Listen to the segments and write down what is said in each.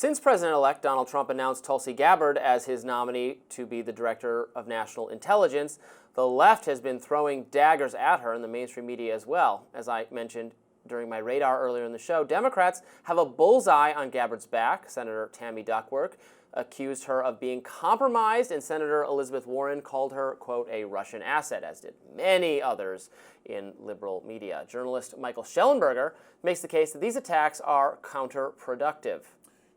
Since President-elect Donald Trump announced Tulsi Gabbard as his nominee to be the Director of National Intelligence, the left has been throwing daggers at her in the mainstream media as well. As I mentioned during my radar earlier in the show, Democrats have a bullseye on Gabbard's back. Senator Tammy Duckworth accused her of being compromised, and Senator Elizabeth Warren called her, quote, a Russian asset, as did many others in liberal media. Journalist Michael Shellenberger makes the case that these attacks are counterproductive.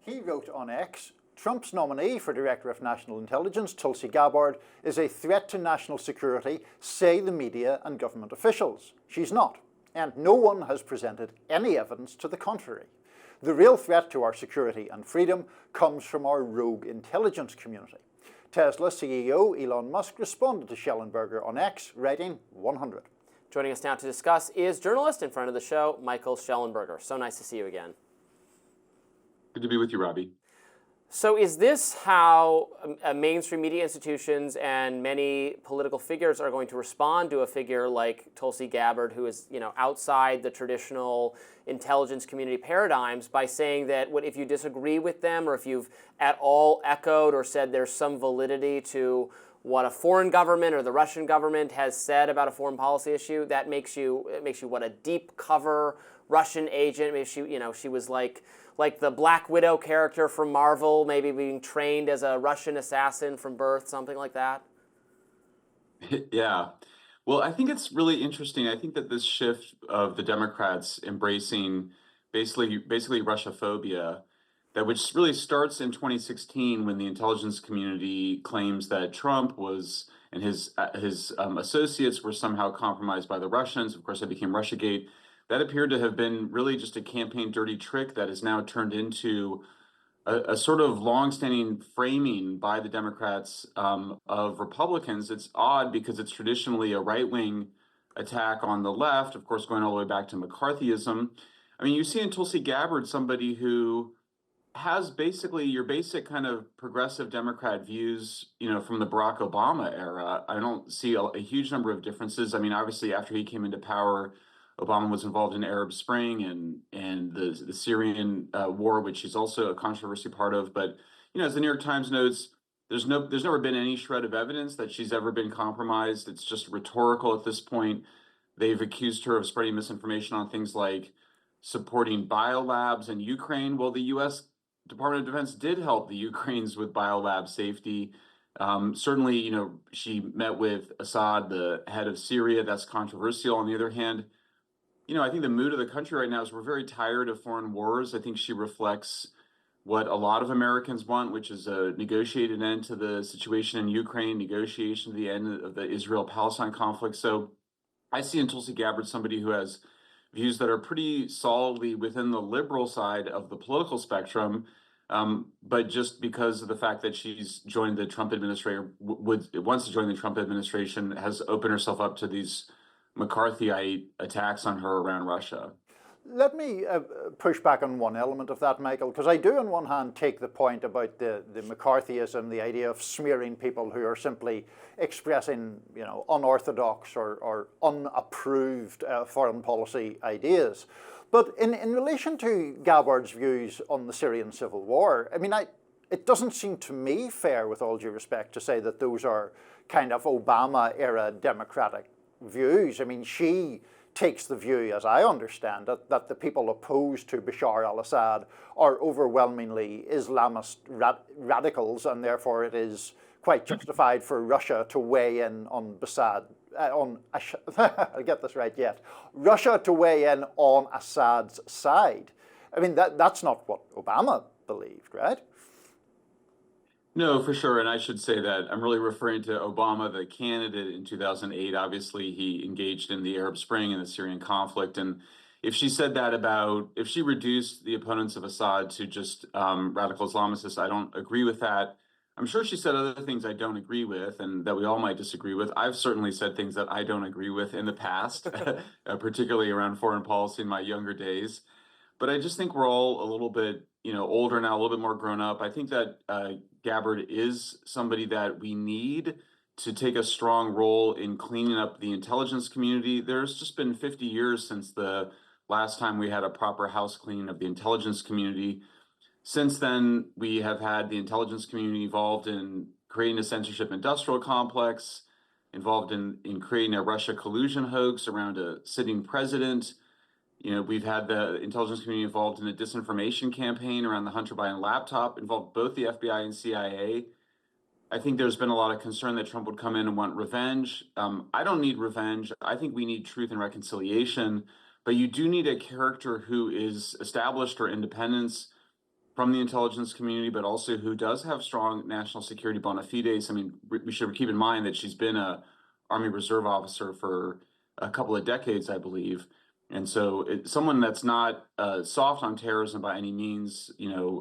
He wrote on X, Trump's nominee for Director of National Intelligence, Tulsi Gabbard, is a threat to national security, say the media and government officials. She's not, and no one has presented any evidence to the contrary. The real threat to our security and freedom comes from our rogue intelligence community. Tesla CEO Elon Musk responded to Shellenberger on X, writing 100. Joining us now to discuss is journalist and friend of the show, Michael Shellenberger. So nice to see you again. Good to be with you, Robbie. So is this how mainstream media institutions and many political figures are going to respond to a figure like Tulsi Gabbard, who is, outside the traditional intelligence community paradigms, by saying that if you disagree with them, or if you've at all echoed or said there's some validity to what a foreign government or the Russian government has said about a foreign policy issue, that makes you what, a deep cover Russian agent? Maybe she was like the Black Widow character from Marvel, maybe being trained as a Russian assassin from birth, something like that? Yeah. Well, I think it's really interesting. I think that this shift of the Democrats embracing basically Russophobia, which really starts in 2016 when the intelligence community claims that Trump was and his associates were somehow compromised by the Russians. Of course, it became Russiagate. That appeared to have been really just a campaign dirty trick that has now turned into a sort of longstanding framing by the Democrats of Republicans. It's odd because it's traditionally a right-wing attack on the left, of course, going all the way back to McCarthyism. I mean, you see in Tulsi Gabbard somebody who has basically your basic kind of progressive Democrat views, from the Barack Obama era. I don't see a huge number of differences. I mean, obviously, after he came into power, Obama was involved in Arab Spring and the Syrian war, which he's also a controversy part of. But as the New York Times notes, there's never been any shred of evidence that she's ever been compromised. It's just rhetorical at this point. They've accused her of spreading misinformation on things like supporting biolabs in Ukraine. Well, the U.S. Department of Defense did help the Ukrainians with biolab safety. Certainly, she met with Assad, the head of Syria. That's controversial. On the other hand, I think the mood of the country right now is we're very tired of foreign wars. I think she reflects what a lot of Americans want, which is a negotiated end to the situation in Ukraine, negotiation to the end of the Israel-Palestine conflict. So I see in Tulsi Gabbard somebody who has views that are pretty solidly within the liberal side of the political spectrum, but just because of the fact that she's joined the Trump administration, wants to join the Trump administration, has opened herself up to these McCarthyite attacks on her around Russia. Let me push back on one element of that, Michael, because I do on one hand take the point about the McCarthyism, the idea of smearing people who are simply expressing unorthodox or unapproved foreign policy ideas. But in relation to Gabbard's views on the Syrian civil war, I mean, it doesn't seem to me fair, with all due respect, to say that those are kind of Obama-era Democratic views. I mean, she takes the view, as I understand it, that the people opposed to Bashar al-Assad are overwhelmingly Islamist radicals, and therefore it is quite justified for Russia to weigh in on I'll get this right yet, Russia to weigh in on Assad's side. I mean, that's not what Obama believed, right? No, for sure. And I should say that I'm really referring to Obama, the candidate in 2008. Obviously, he engaged in the Arab Spring and the Syrian conflict. And if she said that if she reduced the opponents of Assad to just radical Islamicists, I don't agree with that. I'm sure she said other things I don't agree with and that we all might disagree with. I've certainly said things that I don't agree with in the past, particularly around foreign policy in my younger days. But I just think we're all a little bit, older now, a little bit more grown up. I think that Gabbard is somebody that we need to take a strong role in cleaning up the intelligence community. There's just been 50 years since the last time we had a proper house cleaning of the intelligence community. Since then, we have had the intelligence community involved in creating a censorship industrial complex, involved in creating a Russia collusion hoax around a sitting president. We've had the intelligence community involved in a disinformation campaign around the Hunter Biden laptop, involved both the FBI and CIA. I think there's been a lot of concern that Trump would come in and want revenge. I don't need revenge. I think we need truth and reconciliation. But you do need a character who is established for independence from the intelligence community, but also who does have strong national security bona fides. I mean, we should keep in mind that she's been a Army Reserve officer for a couple of decades, I believe. And so someone that's not soft on terrorism by any means,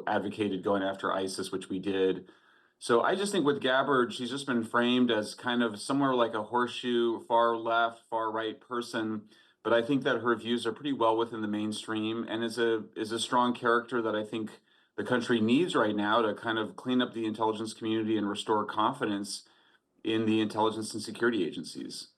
advocated going after ISIS, which we did. So I just think with Gabbard, she's just been framed as kind of somewhere like a horseshoe, far left, far right person. But I think that her views are pretty well within the mainstream and is a strong character that I think the country needs right now to kind of clean up the intelligence community and restore confidence in the intelligence and security agencies.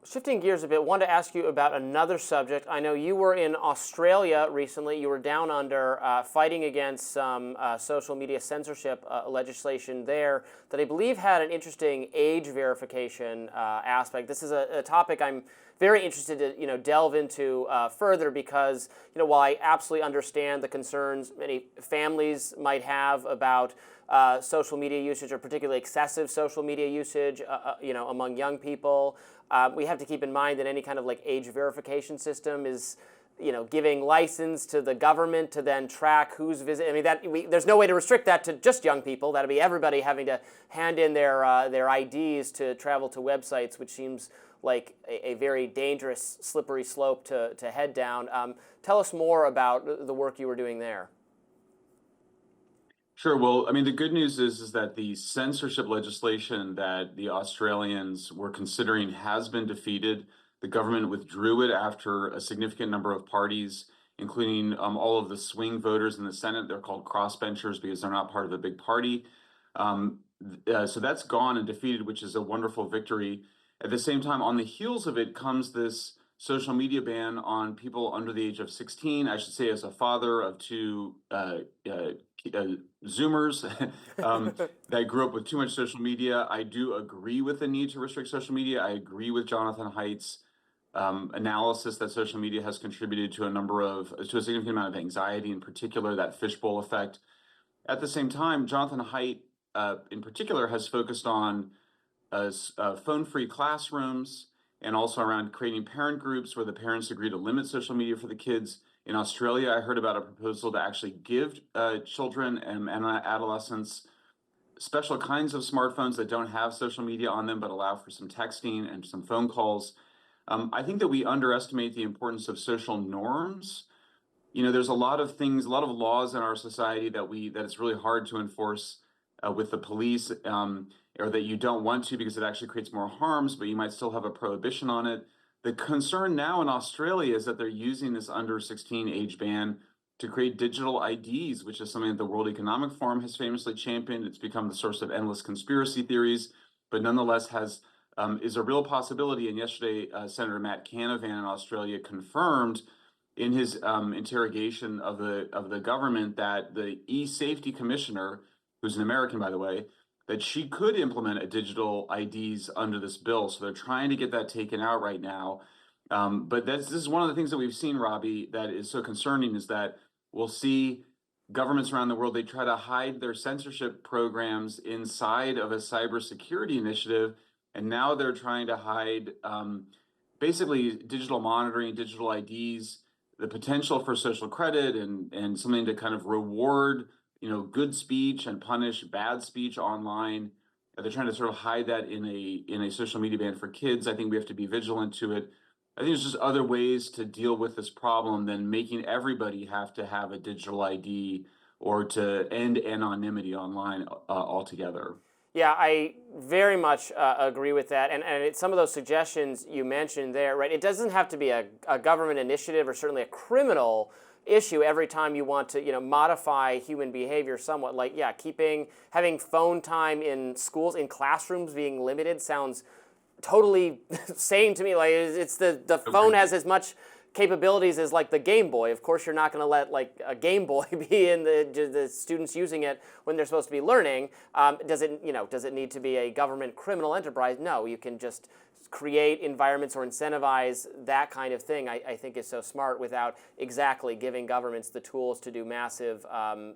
Shifting gears a bit, wanted to ask you about another subject. I know you were in Australia recently. You were down under fighting against some social media censorship legislation there that I believe had an interesting age verification aspect. This is a topic I'm very interested to delve into further because while I absolutely understand the concerns many families might have about social media usage, or particularly excessive social media usage, among young people. We have to keep in mind that any kind of like age verification system is, giving license to the government to then track who's visiting. I mean, there's no way to restrict that to just young people. That'd be everybody having to hand in their IDs to travel to websites, which seems like a very dangerous, slippery slope to head down. Tell us more about the work you were doing there. Sure. Well, I mean, the good news is that the censorship legislation that the Australians were considering has been defeated. The government withdrew it after a significant number of parties, including all of the swing voters in the Senate. They're called crossbenchers because they're not part of a big party. So that's gone and defeated, which is a wonderful victory. At the same time, on the heels of it comes this social media ban on people under the age of 16. I should say, as a father of two Zoomers that grew up with too much social media, I do agree with the need to restrict social media. I agree with Jonathan Haidt's analysis that social media has contributed to a significant amount of anxiety, in particular that fishbowl effect. At the same time, Jonathan Haidt, in particular, has focused on phone-free classrooms and also around creating parent groups where the parents agree to limit social media for the kids. In Australia, I heard about a proposal to actually give children and adolescents special kinds of smartphones that don't have social media on them, but allow for some texting and some phone calls. I think that we underestimate the importance of social norms. There's a lot of things, a lot of laws in our society that it's really hard to enforce with the police, or that you don't want to because it actually creates more harms, but you might still have a prohibition on it. The concern now in Australia is that they're using this under 16 age ban to create digital IDs, which is something that the World Economic Forum has famously championed. It's become the source of endless conspiracy theories, but nonetheless is a real possibility. And yesterday, Senator Matt Canavan in Australia confirmed in his interrogation of the government that the e-safety commissioner, who's an American, by the way, that she could implement a digital IDs under this bill. So they're trying to get that taken out right now. But this is one of the things that we've seen, Robbie, that is so concerning, is that we'll see governments around the world, they try to hide their censorship programs inside of a cybersecurity initiative. And now they're trying to hide basically digital monitoring, digital IDs, the potential for social credit and something to kind of reward good speech and punish bad speech online. They're trying to sort of hide that in a social media ban for kids. I think we have to be vigilant to it. I think there's just other ways to deal with this problem than making everybody have to have a digital ID or to end anonymity online altogether. Yeah, I very much agree with that. And some of those suggestions you mentioned there, right? It doesn't have to be a government initiative or certainly a criminal issue every time you want to modify human behavior somewhat. Like, yeah, having phone time in schools, in classrooms being limited sounds totally sane to me. Like, it's the phone has as much capabilities is like the Game Boy. Of course, you're not going to let like a Game Boy be in the students using it when they're supposed to be learning. Does it need to be a government criminal enterprise? No, you can just create environments or incentivize that kind of thing. I think is so smart without exactly giving governments the tools to do massive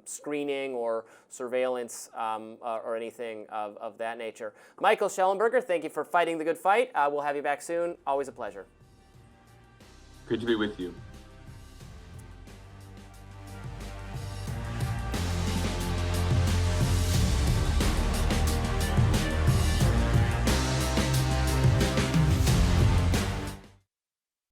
screening or surveillance or anything of that nature. Michael Shellenberger, thank you for fighting the good fight. We'll have you back soon. Always a pleasure. Good to be with you.